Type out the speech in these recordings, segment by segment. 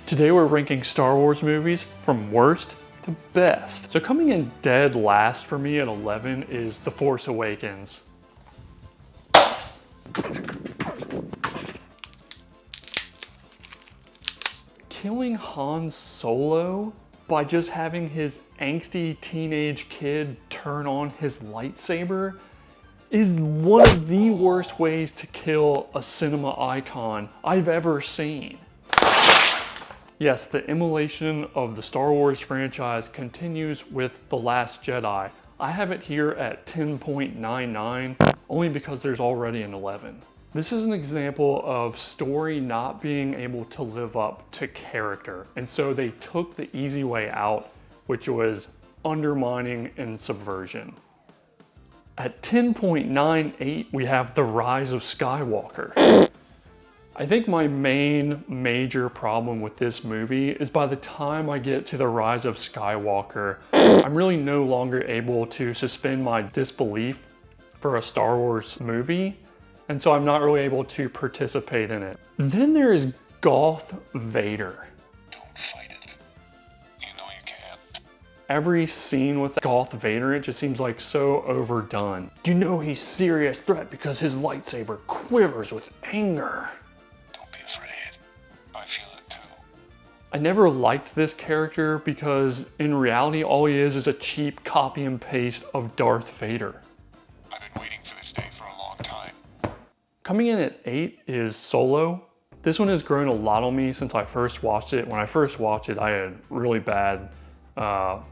Today we're ranking Star Wars movies from worst to best. So coming in dead last for me at 11 is The Force Awakens. Killing Han Solo by just having his angsty teenage kid turn on his lightsaber is one of the worst ways to kill a cinema icon I've ever seen. Yes, the immolation of the Star Wars franchise continues with The Last Jedi. I have it here at 10.99 only because there's already an 11. This is an example of story not being able to live up to character, and so they took the easy way out, which was undermining and subversion. At 10.98, we have The Rise of Skywalker. I think my main major problem with this movie is by the time I get to The Rise of Skywalker, I'm really no longer able to suspend my disbelief for a Star Wars movie, and so I'm not really able to participate in it. Then there is Darth Vader. Don't fight it. You know you can't. Every scene with Darth Vader, it just seems like so overdone. You know he's a serious threat because his lightsaber quivers with anger. Don't be afraid. I feel it too. I never liked this character because in reality all he is a cheap copy and paste of Darth Vader. I've been waiting for this day for a long time. Coming in at 8 is Solo. This one has grown a lot on me since I first watched it. When I first watched it, I had really bad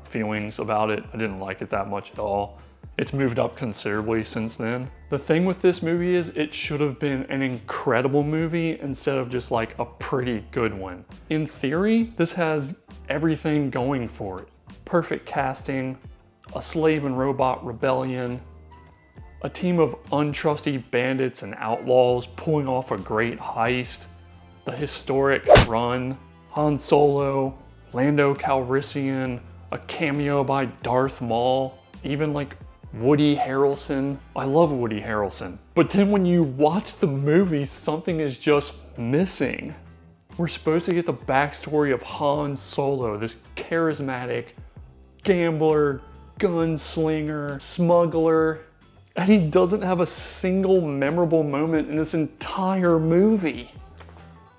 feelings about it. I didn't like it that much at all. It's moved up considerably since then. The thing with this movie is it should have been an incredible movie instead of just like a pretty good one. In theory, this has everything going for it. Perfect casting, a slave and robot rebellion, a team of untrusty bandits and outlaws pulling off a great heist, the historic run, Han Solo, Lando Calrissian, a cameo by Darth Maul, even like Woody Harrelson. I love Woody Harrelson. But then when you watch the movie, something is just missing. We're supposed to get the backstory of Han Solo, this charismatic gambler, gunslinger, smuggler, and he doesn't have a single memorable moment in this entire movie.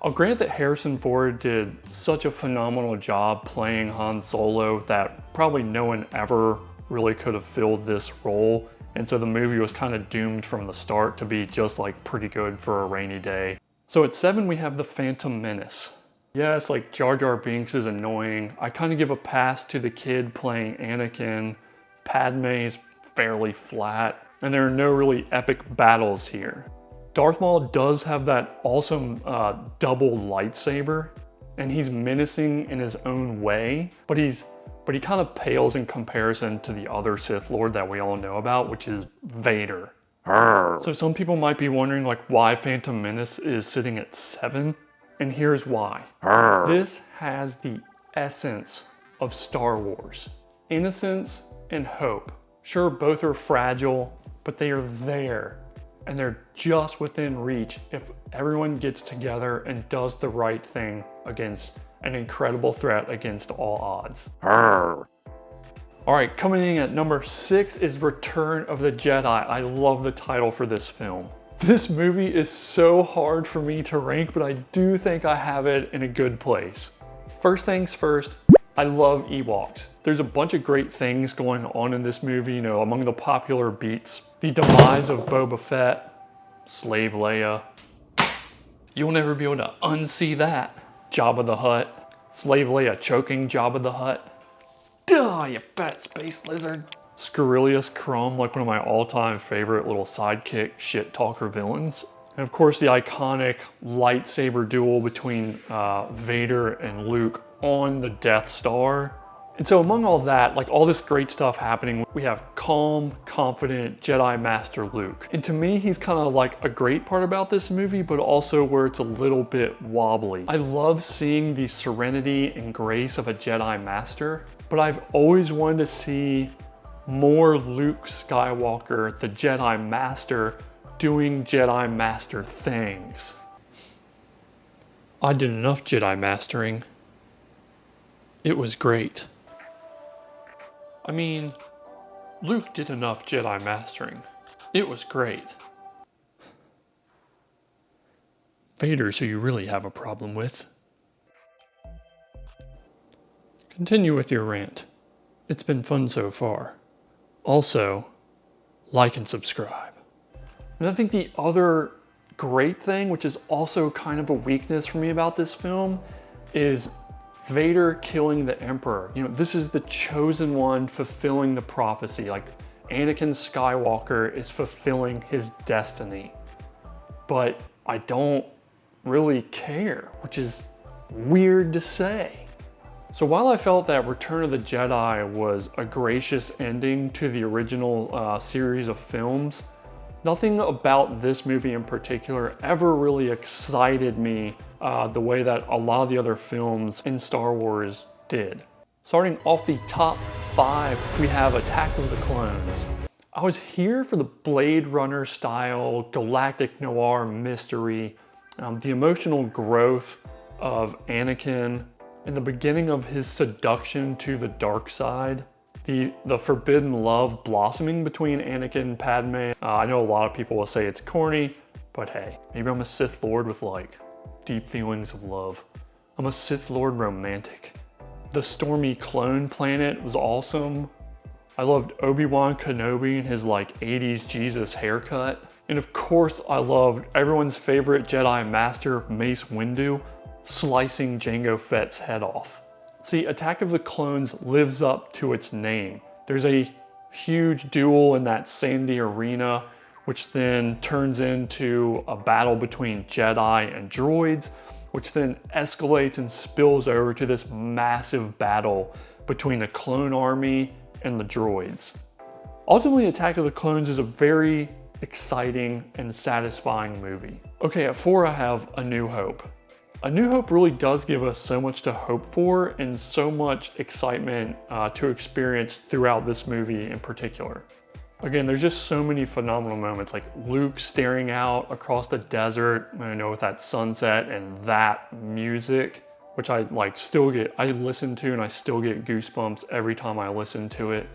I'll grant that Harrison Ford did such a phenomenal job playing Han Solo that probably no one ever really could have filled this role, and so the movie was kind of doomed from the start to be just like pretty good for a rainy day. So at 7 we have The Phantom Menace. Yes, like Jar Jar Binks is annoying. I kind of give a pass to the kid playing Anakin. Padme's fairly flat. And there are no really epic battles here. Darth Maul does have that awesome double lightsaber, and he's menacing in his own way, but he kind of pales in comparison to the other Sith Lord that we all know about, which is Vader. So some people might be wondering like why Phantom Menace is sitting at 7, and here's why. This has the essence of Star Wars. Innocence and hope. Sure, both are fragile, but they are there, and they're just within reach if everyone gets together and does the right thing against an incredible threat against all odds. All right, coming in at number 6 is Return of the Jedi. I love the title for this film. This movie is so hard for me to rank, but I do think I have it in a good place. First things first, I love Ewoks. There's a bunch of great things going on in this movie, you know, among the popular beats. The demise of Boba Fett, Slave Leia. You'll never be able to unsee that. Jabba the Hutt, Slave Leia choking Jabba the Hutt. Duh, you fat space lizard. Scurrilous Crumb, like one of my all-time favorite little sidekick shit talker villains. And of course the iconic lightsaber duel between Vader and Luke on the Death Star. And so among all that, like all this great stuff happening, we have calm, confident Jedi Master Luke. And to me, he's kind of like a great part about this movie, but also where it's a little bit wobbly. I love seeing the serenity and grace of a Jedi Master, but I've always wanted to see more Luke Skywalker, the Jedi Master, doing Jedi Master things. I did enough Jedi mastering. It was great. I mean, Luke did enough Jedi mastering. It was great. Vader's who you really have a problem with. Continue with your rant. It's been fun so far. Also, like and subscribe. And I think the other great thing, which is also kind of a weakness for me about this film, is Vader killing the Emperor. You know, this is the chosen one fulfilling the prophecy. Like, Anakin Skywalker is fulfilling his destiny. But I don't really care, which is weird to say. So while I felt that Return of the Jedi was a gracious ending to the original series of films, nothing about this movie in particular ever really excited me the way that a lot of the other films in Star Wars did. Starting off the top 5, we have Attack of the Clones. I was here for the Blade Runner style galactic noir mystery, the emotional growth of Anakin, and the beginning of his seduction to the dark side. The forbidden love blossoming between Anakin and Padme. I know a lot of people will say it's corny, but hey, maybe I'm a Sith Lord with like deep feelings of love. I'm a Sith Lord romantic. The stormy clone planet was awesome. I loved Obi-Wan Kenobi and his like 80s Jesus haircut. And of course I loved everyone's favorite Jedi Master Mace Windu slicing Jango Fett's head off. See, Attack of the Clones lives up to its name. There's a huge duel in that sandy arena, which then turns into a battle between Jedi and droids, which then escalates and spills over to this massive battle between the clone army and the droids. Ultimately, Attack of the Clones is a very exciting and satisfying movie. Okay, at 4 I have A New Hope. A New Hope really does give us so much to hope for and so much excitement to experience throughout this movie in particular. Again, there's just so many phenomenal moments, like Luke staring out across the desert, with that sunset and that music, which I listen to and I still get goosebumps every time I listen to it.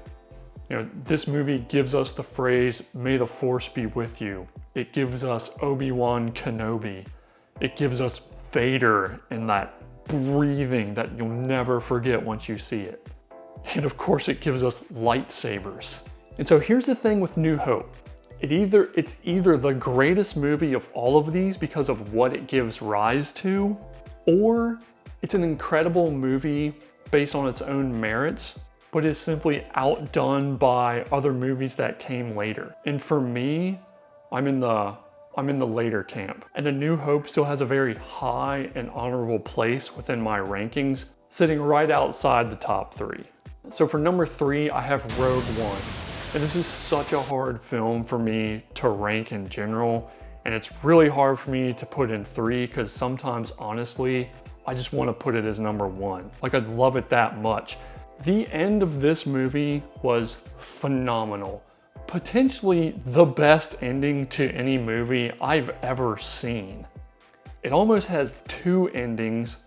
This movie gives us the phrase, "May the Force be with you." It gives us Obi-Wan Kenobi. It gives us Vader in that breathing that you'll never forget once you see it. And of course it gives us lightsabers. And so here's the thing with New Hope. It's either the greatest movie of all of these because of what it gives rise to, or it's an incredible movie based on its own merits, but is simply outdone by other movies that came later. And for me, I'm in the later camp. And A New Hope still has a very high and honorable place within my rankings, sitting right outside the top 3. So for number 3, I have Rogue One. And this is such a hard film for me to rank in general. And it's really hard for me to put in 3 because sometimes, honestly, I just want to put it as number 1. Like, I love it that much. The end of this movie was phenomenal. Potentially the best ending to any movie I've ever seen. It almost has 2 endings,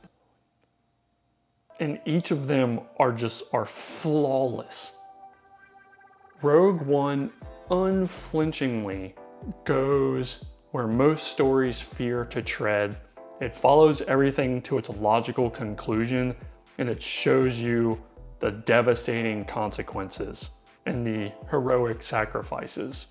and each of them are flawless. Rogue One unflinchingly goes where most stories fear to tread. It follows everything to its logical conclusion, and it shows you the devastating consequences and the heroic sacrifices.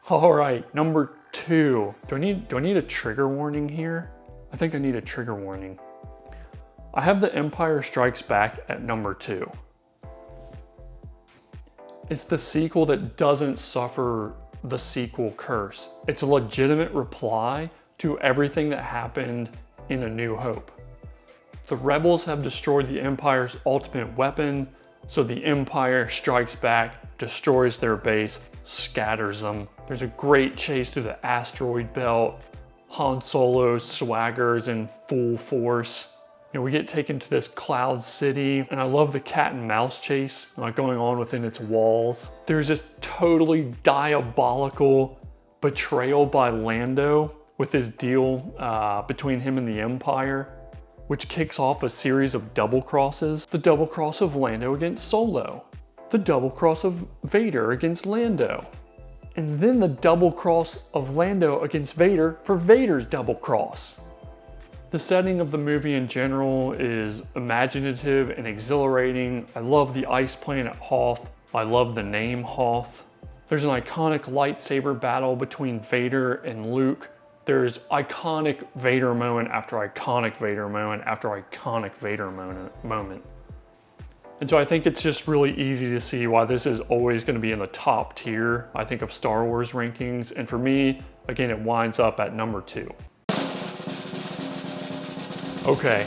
All right, number 2. Do I need a trigger warning here? I think I need a trigger warning. I have The Empire Strikes Back at number 2. It's the sequel that doesn't suffer the sequel curse. It's a legitimate reply to everything that happened in A New Hope. The rebels have destroyed the Empire's ultimate weapon, so the Empire strikes back, destroys their base, scatters them. There's a great chase through the asteroid belt. Han Solo swaggers in full force. We get taken to this cloud city, and I love the cat and mouse chase going on within its walls. There's this totally diabolical betrayal by Lando with his deal between him and the Empire, which kicks off a series of double crosses. The double cross of Lando against Solo. The double cross of Vader against Lando. And then the double cross of Lando against Vader for Vader's double cross. The setting of the movie in general is imaginative and exhilarating. I love the ice planet Hoth. I love the name Hoth. There's an iconic lightsaber battle between Vader and Luke. There's iconic Vader moment after iconic Vader moment after iconic Vader moment. And so I think it's just really easy to see why this is always going to be in the top tier, I think, of Star Wars rankings. And for me, again, it winds up at number 2. Okay,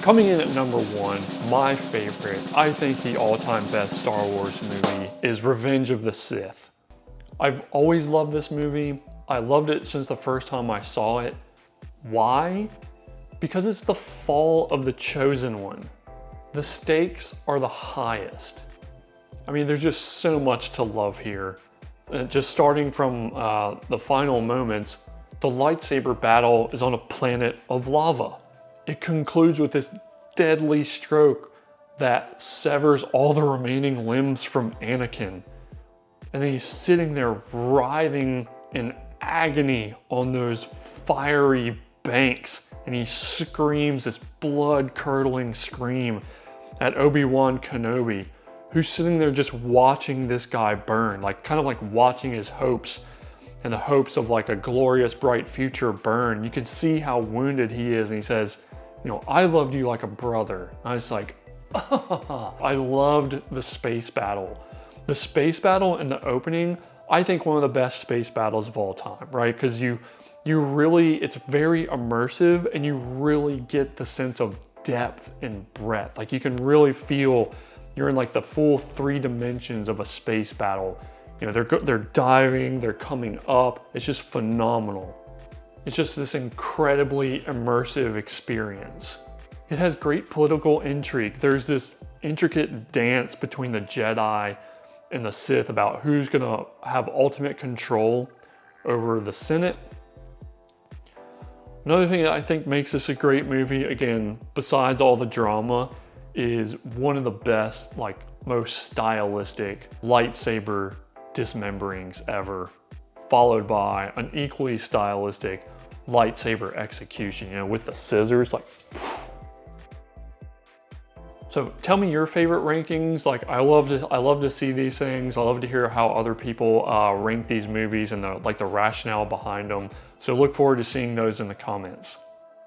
coming in at number 1, my favorite, I think the all-time best Star Wars movie is Revenge of the Sith. I've always loved this movie. I loved it since the first time I saw it. Why? Because it's the fall of the Chosen One. The stakes are the highest. I mean, there's just so much to love here. Just starting from the final moments, the lightsaber battle is on a planet of lava. It concludes with this deadly stroke that severs all the remaining limbs from Anakin. And then he's sitting there writhing in agony on those fiery banks, and he screams this blood-curdling scream at Obi-Wan Kenobi, who's sitting there just watching this guy burn, like kind of like watching his hopes and the hopes of like a glorious, bright future burn. You can see how wounded he is, and he says, you know, I loved you like a brother. I was like, I loved the space battle. The space battle in the opening, I think one of the best space battles of all time, right? Because you really, it's very immersive, and you really get the sense of depth and breadth. Like you can really feel you're in like the full 3 dimensions of a space battle. You know, they're diving, they're coming up. It's just phenomenal. It's just this incredibly immersive experience. It has great political intrigue. There's this intricate dance between the Jedi and the Sith about who's gonna have ultimate control over the Senate. Another thing that I think makes this a great movie, again, besides all the drama, is one of the best, like most stylistic lightsaber dismemberings ever, followed by an equally stylistic lightsaber execution, you know, with the scissors, like. So tell me your favorite rankings. Like I love to see these things. I love to hear how other people rank these movies and the rationale behind them. So look forward to seeing those in the comments.